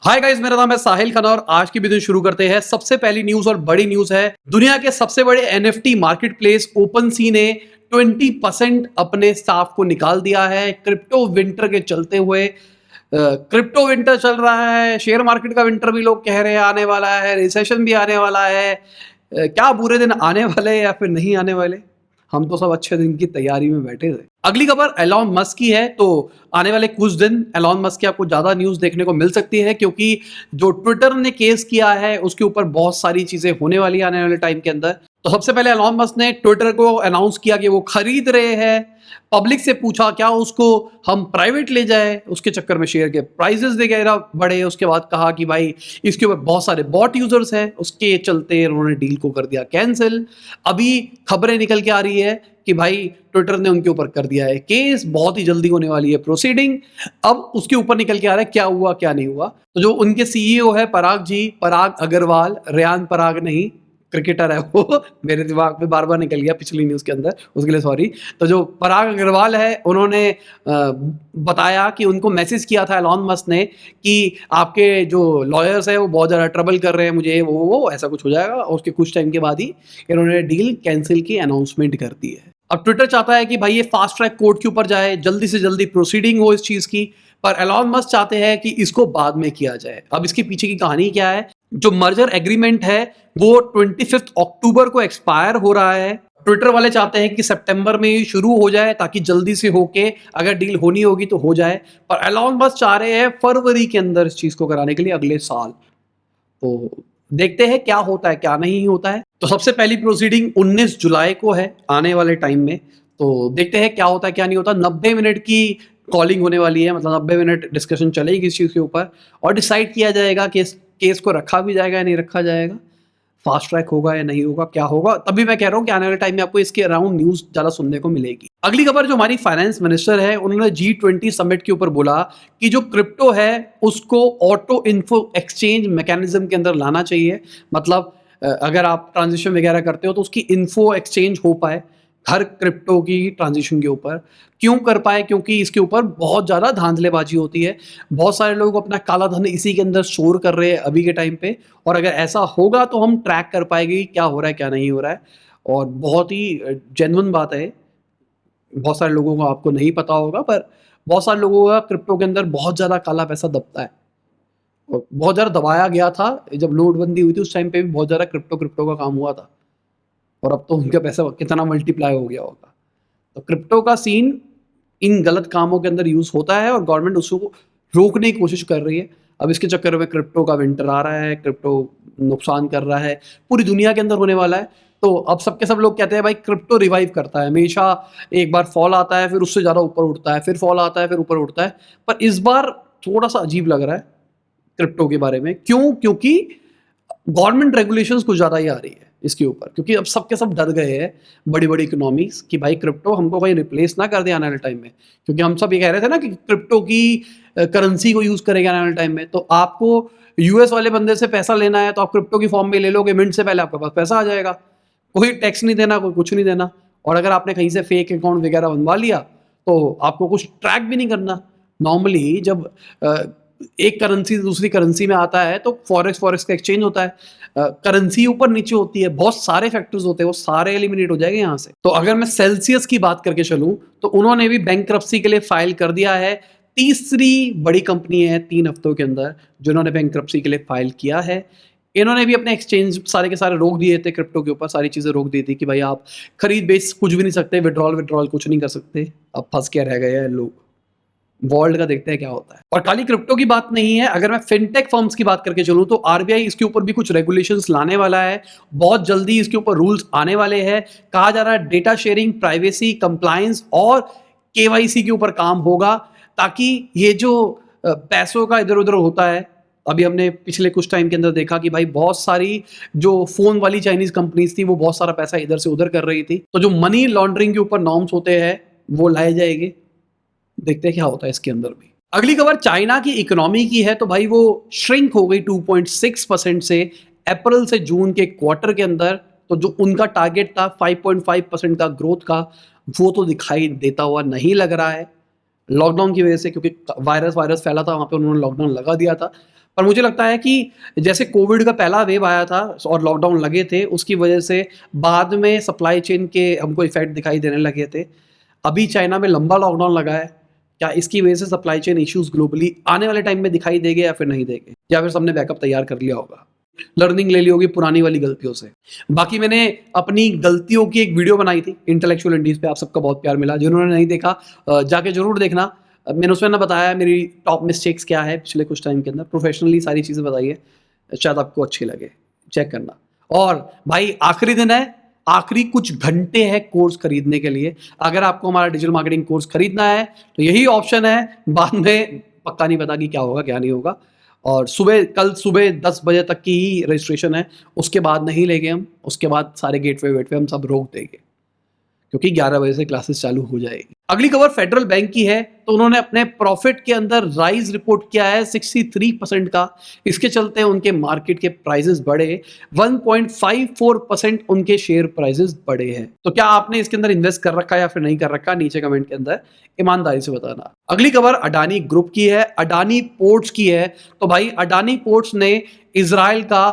Hi guys, मेरा नाम है साहिल खान और आज की वीडियो शुरू करते हैं। सबसे पहली न्यूज और बड़ी न्यूज है, दुनिया के सबसे बड़े एनएफटी मार्केटप्लेस ओपनसी ने 20% अपने स्टाफ को निकाल दिया है क्रिप्टो विंटर के चलते हुए। क्रिप्टो विंटर चल रहा है, शेयर मार्केट का विंटर भी लोग कह रहे हैं आने वाला है, रिसेशन भी आने वाला है। क्या बुरे दिन आने वाले या फिर नहीं आने वाले, हम तो सब अच्छे दिन की तैयारी में बैठे थे। अगली खबर एलॉन मस्क की है। तो आने वाले कुछ दिन एलॉन मस्क की आपको ज्यादा न्यूज देखने को मिल सकती है, क्योंकि जो ट्विटर ने केस किया है उसके ऊपर बहुत सारी चीजें होने वाली है आने वाले टाइम के अंदर। तो सबसे पहले एलॉन मस्क ने ट्विटर को अनाउंस किया कि वो खरीद रहे हैं। पब्लिक से पूछा क्या उसको हम प्राइवेट ले जाए, उसके चक्कर में शेयर के प्राइसेस वगैरह बढ़े। उसके बाद कहा कि भाई इसके ऊपर बहुत सारे बॉट यूजर्स हैं, उसके चलते उन्होंने डील को कर दिया कैंसिल। अभी खबरें निकल के आ रही है कि भाई ट्विटर ने उनके ऊपर कर दिया है केस, बहुत ही जल्दी होने वाली है प्रोसीडिंग। अब उसके ऊपर निकल के आ रहा है क्या हुआ क्या नहीं हुआ। तो जो उनके सीईओ है पराग जी, पराग अग्रवाल, रेयान पराग नहीं, क्रिकेटर है वो मेरे दिमाग में बार बार निकल गया पिछली न्यूज के अंदर, उसके लिए सॉरी। तो जो पराग अग्रवाल है उन्होंने बताया कि उनको मैसेज किया था एलॉन मस्क ने कि आपके जो लॉयर्स है वो बहुत ज़्यादा ट्रबल कर रहे हैं मुझे, वो ऐसा कुछ हो जाएगा। और उसके कुछ टाइम के बाद ही इन्होंने डील कैंसिल की अनाउंसमेंट कर दी है। अब ट्विटर चाहता है कि भाई ये फास्ट ट्रैक कोर्ट के ऊपर जाए, जल्दी से जल्दी प्रोसीडिंग हो इस चीज की, पर एलॉन मस्क चाहते हैं कि इसको बाद में किया जाए। अब इसके पीछे की कहानी क्या है, जो मर्जर एग्रीमेंट है वो 25 अक्टूबर को एक्सपायर हो रहा है। ट्विटर वाले चाहते हैं कि सितंबर में ही शुरू हो जाए ताकि जल्दी से होके अगर डील होनी होगी तो हो जाए, पर एलॉन मस्क चाह रहे हैं फरवरी के अंदर इस चीज को कराने के लिए, अगले साल। तो देखते हैं क्या होता है क्या नहीं होता है। तो सबसे पहली प्रोसीडिंग 19 जुलाई को है आने वाले टाइम में। तो देखते हैं क्या होता है क्या नहीं होता। 90 मिनट की कॉलिंग होने वाली है, मतलब 90 मिनट डिस्कशन चलेगी इस चीज़ के ऊपर और डिसाइड किया जाएगा कि इस केस को रखा भी जाएगा या नहीं रखा जाएगा, फास्ट ट्रैक होगा या नहीं होगा, क्या होगा। तभी मैं कह रहा हूँ कि आने वाले टाइम में आपको इसके अराउंड न्यूज ज्यादा सुनने को मिलेगी। अगली खबर, जो हमारी फाइनेंस मिनिस्टर है उन्होंने G20 समिट के ऊपर बोला कि जो क्रिप्टो है उसको ऑटो इन्फो एक्सचेंज मैकेनिज्म के अंदर लाना चाहिए। मतलब अगर आप ट्रांजेक्शन वगैरह करते हो तो उसकी इन्फो एक्सचेंज हो पाए हर क्रिप्टो की ट्रांजिशन के ऊपर। क्यों कर पाए, क्योंकि इसके ऊपर बहुत ज़्यादा धांधलेबाजी होती है। बहुत सारे लोग अपना काला धन इसी के अंदर स्टोर कर रहे हैं अभी के टाइम पे, और अगर ऐसा होगा तो हम ट्रैक कर पाएंगे कि क्या हो रहा है क्या नहीं हो रहा है। और बहुत ही जेन्युइन बात है, बहुत सारे लोगों को आपको नहीं पता होगा, पर बहुत सारे लोगों का क्रिप्टो के अंदर बहुत ज़्यादा काला पैसा दबता है और बहुत ज़्यादा दबाया गया था। जब नोटबंदी हुई थी उस टाइम पे भी बहुत ज़्यादा क्रिप्टो का काम हुआ था, और अब तो उनका पैसा कितना मल्टीप्लाई हो गया होगा। तो क्रिप्टो का सीन इन गलत कामों के अंदर यूज होता है और गवर्नमेंट उसको रोकने की कोशिश कर रही है। अब इसके चक्कर में क्रिप्टो का विंटर आ रहा है, क्रिप्टो नुकसान कर रहा है, पूरी दुनिया के अंदर होने वाला है। तो अब सबके सब लोग कहते हैं भाई क्रिप्टो रिवाइव करता है, हमेशा एक बार फॉल आता है फिर उससे ज़्यादा ऊपर उठता है, फिर फॉल आता है फिर ऊपर उठता है। पर इस बार थोड़ा सा अजीब लग रहा है क्रिप्टो के बारे में। क्यों? क्योंकि गवर्नमेंट रेगुलेशंस कुछ ज़्यादा ही आ रही है इसके ऊपर, क्योंकि अब सबके सब डर गए हैं बड़ी बड़ी इकोनॉमीज कि भाई क्रिप्टो हमको कहीं रिप्लेस ना कर दे आने वाले टाइम में। क्योंकि हम सब ये कह रहे थे ना कि क्रिप्टो की करेंसी को यूज करेगा आने वाले टाइम में। तो आपको यूएस वाले बंदे से पैसा लेना है तो आप क्रिप्टो की फॉर्म में ले लोगे, मिनट से पहले आपके पास पैसा आ जाएगा, कोई टैक्स नहीं देना, कोई कुछ नहीं देना। और अगर आपने कहीं से फेक अकाउंट वगैरह बनवा लिया तो आपको कुछ ट्रैक भी नहीं करना। नॉर्मली जब एक करेंसी से दूसरी करेंसी में आता है तो फॉरेक्स फॉरेक्स का एक्सचेंज होता है, करेंसी ऊपर नीचे होती है, बहुत सारे फैक्टर्स होते हैं, वो सारे एलिमिनेट हो जाएंगे यहाँ से। तो अगर मैं सेल्सियस की बात करके चलूं तो उन्होंने भी बैंकरप्सी के लिए फाइल कर दिया है। तीसरी बड़ी कंपनी है 3 हफ्तों के अंदर जिन्होंने बैंकरप्सी के लिए फाइल किया है। इन्होंने भी अपने एक्सचेंज सारे के सारे रोक दिए थे, क्रिप्टो के ऊपर सारी चीजें रोक दी थी कि भाई आप खरीद बेच कुछ भी नहीं सकते, विड्रॉल कुछ नहीं कर सकते। अब फंस के रह गए हैं लोग, वर्ल्ड का देखते हैं क्या होता है। और खाली क्रिप्टो की बात नहीं है, अगर मैं फिनटेक फर्म्स की बात करके चलूं तो आरबीआई इसके ऊपर भी कुछ रेगुलेशंस लाने वाला है। बहुत जल्दी इसके ऊपर रूल्स आने वाले हैं। कहा जा रहा है डेटा शेयरिंग, प्राइवेसी, कंप्लायंस और केवाईसी के ऊपर काम होगा, ताकि ये जो पैसों का इधर उधर होता है, अभी हमने पिछले कुछ टाइम के अंदर देखा कि भाई बहुत सारी जो फोन वाली चाइनीज कंपनीज थी वो बहुत सारा पैसा इधर से उधर कर रही थी। तो जो मनी लॉन्ड्रिंग के ऊपर नॉर्म्स होते हैं वो लाए जाएंगे, देखते हैं क्या होता है इसके अंदर भी। अगली खबर चाइना की इकोनॉमी की है। तो भाई वो श्रिंक हो गई 2.6% से अप्रैल से जून के क्वार्टर के अंदर। तो जो उनका टारगेट था 5.5% का ग्रोथ का, वो तो दिखाई देता हुआ नहीं लग रहा है लॉकडाउन की वजह से, क्योंकि वायरस फैला था वहां पे, उन्होंने लॉकडाउन लगा दिया था। पर मुझे लगता है कि जैसे कोविड का पहला वेव आया था और लॉकडाउन लगे थे, उसकी वजह से बाद में सप्लाई चेन के हमको इफेक्ट दिखाई देने लगे थे। अभी चाइना में लंबा लॉकडाउन लगा है, क्या इसकी वजह से सप्लाई चेन इश्यूज ग्लोबली आने वाले टाइम में दिखाई देंगे या फिर नहीं देंगे, या फिर सबने बैकअप तैयार कर लिया होगा, लर्निंग ले ली होगी पुरानी वाली गलतियों से। बाकी मैंने अपनी गलतियों की एक वीडियो बनाई थी इंटेलेक्चुअल इंडीज पे, आप सबका बहुत प्यार मिला। जिन्होंने नहीं देखा जाके जरूर देखना। मैंने उसमें ना बताया मेरी टॉप मिस्टेक्स क्या है पिछले कुछ टाइम के अंदर, प्रोफेशनली सारी चीज़ें बताई है, शायद आपको अच्छी लगे, चेक करना। और भाई आखिरी दिन है, आखिरी कुछ घंटे हैं कोर्स खरीदने के लिए। अगर आपको हमारा डिजिटल मार्केटिंग कोर्स खरीदना है तो यही ऑप्शन है। बाद में पक्का नहीं पता कि क्या होगा क्या नहीं होगा। और कल सुबह 10 बजे तक की ही रजिस्ट्रेशन है, उसके बाद नहीं लेंगे हम। उसके बाद सारे गेटवे वेटवे हम सब रोक देंगे, क्योंकि 11 बजे से क्लासेस चालू हो जाएगी। अगली खबर फेडरल बैंक की है, तो उन्होंने अपने प्रॉफिट के अंदर राइज रिपोर्ट किया है 63% का। इसके चलते उनके मार्केट के प्राइसेस बढ़े, 1.54% उनके शेयर प्राइसेस बढ़े हैं। तो क्या आपने इसके अंदर इन्वेस्ट कर रखा है या फिर नहीं कर रखा, नीचे कमेंट के अंदर ईमानदारी से बताना। अगली खबर अडानी ग्रुप की है, अडानी पोर्ट्स की है। तो भाई अडानी पोर्ट्स ने इजराइल का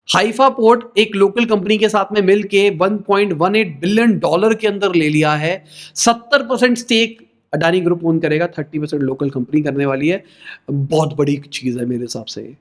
हाइफा पोर्ट एक लोकल कंपनी के साथ में मिलके 1.18 बिलियन डॉलर के अंदर ले लिया है। 70% स्टेक अडानी ग्रुप ओन करेगा, 30% लोकल कंपनी करने वाली है। बहुत बड़ी चीज है मेरे हिसाब से।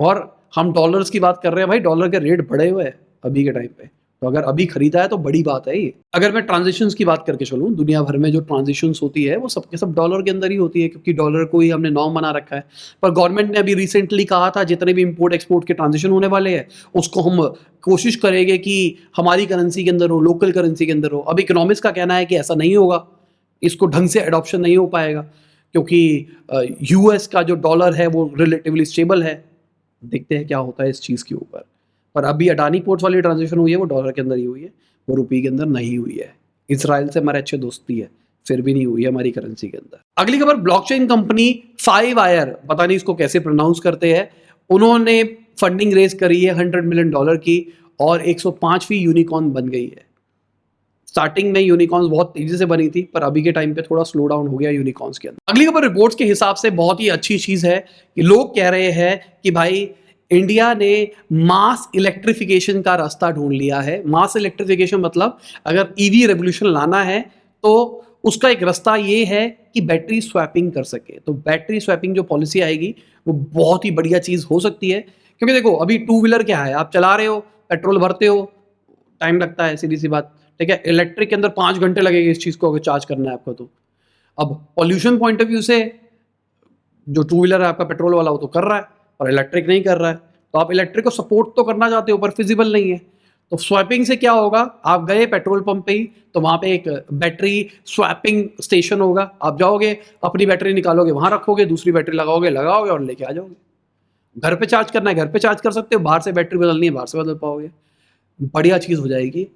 और हम डॉलर्स की बात कर रहे हैं भाई, डॉलर के रेट बढ़े हुए हैं अभी के टाइम पे, तो अगर अभी खरीदा है तो बड़ी बात है ये। अगर मैं ट्रांजिशंस की बात करके चलूं, दुनिया भर में जो ट्रांजिशंस होती है वो सबके सब डॉलर के अंदर ही होती है, क्योंकि डॉलर को ही हमने नॉर्म बना रखा है। पर गवर्नमेंट ने अभी रिसेंटली कहा था जितने भी इंपोर्ट एक्सपोर्ट के ट्रांजिशन होने वाले हैं उसको हम कोशिश करेंगे कि हमारी करेंसी के अंदर हो, लोकल करेंसी के अंदर हो। अब इकोनॉमिक्स का कहना है कि ऐसा नहीं होगा, इसको ढंग से एडॉप्शन नहीं हो पाएगा, क्योंकि यूएस का जो डॉलर है वो रिलेटिवली स्टेबल है। देखते हैं क्या होता है इस चीज़ के ऊपर। पर अभी अडानी पोर्ट्स वाली ट्रांजेक्शन हुई है वो डॉलर के अंदर ही हुई है, वो रुपये के अंदर नहीं हुई है। इसराइल से हमारे अच्छे दोस्ती है, फिर भी नहीं हुई है हमारी करेंसी के अंदर। अगली खबर, ब्लॉकचेन कंपनी 5ire, पता नहीं इसको कैसे प्रोनाउंस करते हैं, उन्होंने फंडिंग रेज करी है $100 मिलियन की और 105वीं यूनिकॉर्न बन गई है। स्टार्टिंग में यूनिकॉर्न्स बहुत तेजी से बनी थी, पर अभी के टाइम पे थोड़ा स्लो डाउन हो गया यूनिकॉर्न्स के अंदर। अगली खबर रिपोर्ट्स के हिसाब से बहुत ही अच्छी चीज है कि लोग कह रहे हैं कि भाई इंडिया ने मास इलेक्ट्रिफिकेशन का रास्ता ढूंढ लिया है। मास इलेक्ट्रिफिकेशन मतलब अगर ईवी रेवोल्यूशन लाना है तो उसका एक रास्ता ये है कि बैटरी स्वैपिंग कर सके। तो बैटरी स्वैपिंग जो पॉलिसी आएगी वो बहुत ही बढ़िया चीज हो सकती है, क्योंकि देखो अभी टू व्हीलर क्या है, आप चला रहे हो, पेट्रोल भरते हो, टाइम लगता है, सीधी सी बात, ठीक है। इलेक्ट्रिक के अंदर 5 घंटे लगेंगे इस चीज को अगर चार्ज करना है आपको। तो अब पॉल्यूशन पॉइंट ऑफ व्यू से जो टू व्हीलर है आपका पेट्रोल वाला वो तो कर रहा है, और इलेक्ट्रिक नहीं कर रहा है। तो आप इलेक्ट्रिक को सपोर्ट तो करना चाहते हो पर फिजिबल नहीं है। तो स्वैपिंग से क्या होगा, आप गए पेट्रोल पंप पे ही, तो वहां पे एक बैटरी स्वैपिंग स्टेशन होगा, आप जाओगे अपनी बैटरी निकालोगे, वहां रखोगे, दूसरी बैटरी लगाओगे और लेके आ जाओगे। घर पे चार्ज करना है घर पे चार्ज कर सकते हो, बाहर से बैटरी बदलनी है बाहर से बदल पाओगे। बढ़िया चीज हो जाएगी।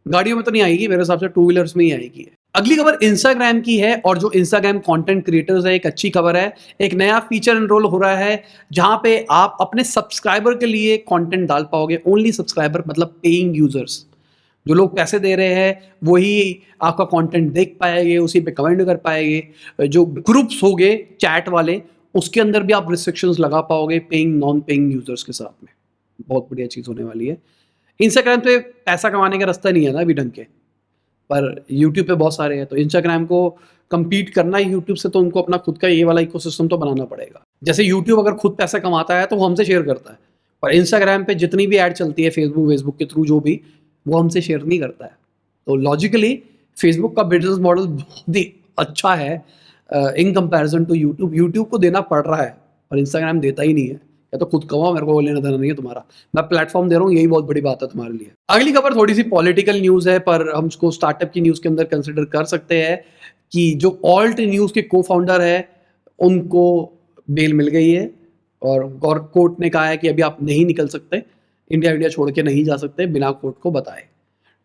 गाड़ियों में तो नहीं आएगी, मेरे हिसाब से टू व्हीलर्स में ही आएगी। अगली खबर इंस्टाग्राम की है, और जो इंस्टाग्राम कंटेंट क्रिएटर्स है, एक अच्छी खबर है। एक नया फीचर एनरोल हो रहा है जहां पे आप अपने सब्सक्राइबर के लिए कंटेंट डाल पाओगे। ओनली सब्सक्राइबर मतलब पेइंग यूजर्स, जो लोग पैसे दे रहे हैं वही आपका कंटेंट देख पाएंगे, उसी पे कमेंट कर पाएंगे। जो ग्रुप्स होंगे चैट वाले, उसके अंदर भी आप रिस्ट्रिक्शंस लगा पाओगे पेइंग नॉन पेइंग यूजर्स के साथ में। बहुत बढ़िया चीज होने वाली है। इंस्टाग्राम पे पैसा कमाने का रास्ता नहीं है ना अभी ढंग के, पर यूट्यूब पे बहुत सारे हैं। तो इंस्टाग्राम को compete करना है यूट्यूब से, तो उनको अपना खुद का ये वाला इकोसिस्टम तो बनाना पड़ेगा। जैसे यूट्यूब अगर खुद पैसा कमाता है तो वो हमसे शेयर करता है, पर इंस्टाग्राम पे जितनी भी ऐड चलती है फेसबुक के थ्रू जो भी, वो हमसे शेयर नहीं करता है। तो लॉजिकली फेसबुक का बिजनेस मॉडल बहुत ही अच्छा है in comparison to YouTube. YouTube को देना पड़ रहा है पर इंस्टाग्राम देता ही नहीं है। या तो खुद कमाओ, मेरे को लेना देना नहीं है तुम्हारा, मैं प्लेटफॉर्म दे रहा हूँ, यही बहुत बड़ी बात है तुम्हारे लिए। अगली खबर थोड़ी सी पॉलिटिकल न्यूज है, पर हम उसको स्टार्टअप की न्यूज के अंदर कंसिडर कर सकते हैं कि जो ऑल्ट न्यूज के को फाउंडर है उनको बेल मिल गई है, और कोर्ट ने कहा है कि अभी आप नहीं निकल सकते, इंडिया छोड़ के नहीं जा सकते बिना कोर्ट को बताए।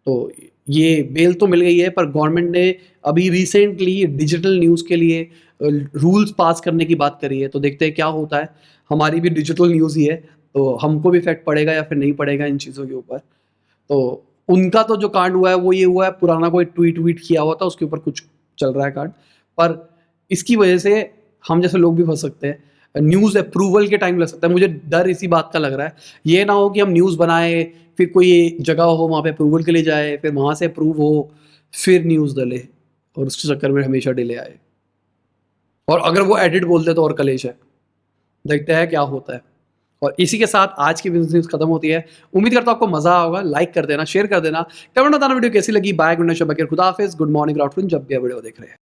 तो ये बेल तो मिल गई है, पर गवर्नमेंट ने अभी रिसेंटली डिजिटल न्यूज़ के लिए रूल्स पास करने की बात करी है। तो देखते हैं क्या होता है। हमारी भी डिजिटल न्यूज़ ही है, तो हमको भी इफेक्ट पड़ेगा या फिर नहीं पड़ेगा इन चीज़ों के ऊपर। तो उनका तो जो कांड हुआ है वो ये हुआ है, पुराना कोई ट्वीट किया हुआ था, उसके ऊपर कुछ चल रहा है कांड, पर इसकी वजह से हम जैसे लोग भी फंस सकते हैं। न्यूज़ अप्रूवल के टाइम लग सकता है। मुझे डर इसी बात का लग रहा है, ये ना हो कि हम न्यूज़ बनाए, फिर कोई जगह हो वहाँ पे अप्रूवल के लिए जाए, फिर वहाँ से अप्रूव हो, फिर न्यूज़ डले और उसके चक्कर में हमेशा डिले आए। और अगर वो एडिट बोलते तो और कलेश है। देखते हैं क्या होता है। और इसी के साथ आज की बिज़नेस न्यूज़ खत्म होती है। उम्मीद करता हूँ आपको मज़ा आया होगा। लाइक कर देना, शेयर कर देना, कमेंट बताना वीडियो कैसी लगी। बाय, गुड नाइट, शब बखैर, खुदा हाफिज़, गुड मॉर्निंग, गुड आफ्टरनून, जब भी आप वीडियो देख रहे हैं।